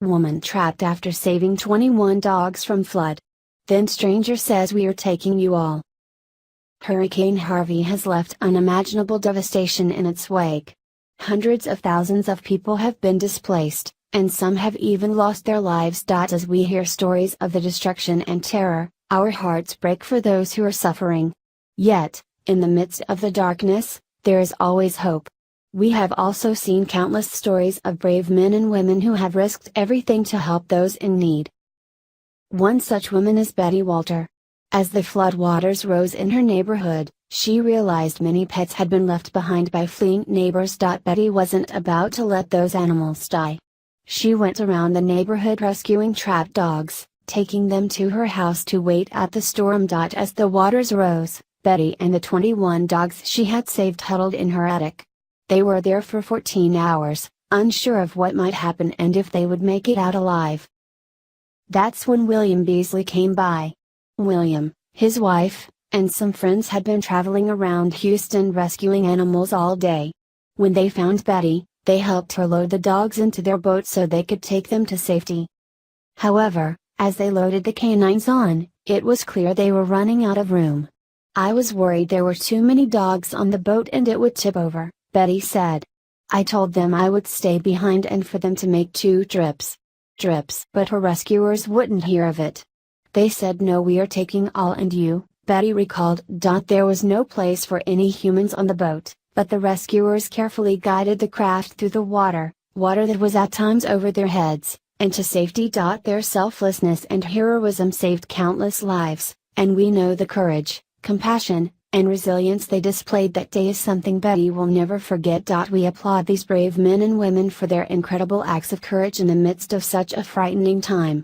Woman trapped after saving 21 dogs from flood. Then stranger says we are taking you all. Hurricane Harvey has left unimaginable devastation in its wake. Hundreds of thousands of people have been displaced, and some have even lost their lives. As we hear stories of the destruction and terror, our hearts break for those who are suffering. Yet, in the midst of the darkness, there is always hope. We have also seen countless stories of brave men and women who have risked everything to help those in need. One such woman is Betty Walter. As the flood waters rose in her neighborhood, she realized many pets had been left behind by fleeing neighbors. Betty wasn't about to let those animals die. She went around the neighborhood rescuing trapped dogs, taking them to her house to wait at the storm. As the waters rose, Betty and the 21 dogs she had saved huddled in her attic. They were there for 14 hours, unsure of what might happen and if they would make it out alive. That's when William Beasley came by. William, his wife, and some friends had been traveling around Houston rescuing animals all day. When they found Betty, they helped her load the dogs into their boat so they could take them to safety. However, as they loaded the canines on, it was clear they were running out of room. I was worried there were too many dogs on the boat and it would tip over, Betty said. I told them I would stay behind and for them to make 2 trips. But her rescuers wouldn't hear of it. They said no, we are taking all and you, Betty recalled. There was no place for any humans on the boat, but the rescuers carefully guided the craft through the water that was at times over their heads, and to safety. Their selflessness and heroism saved countless lives, and we know the courage, compassion, and resilience they displayed that day is something Betty will never forget. We applaud these brave men and women for their incredible acts of courage in the midst of such a frightening time.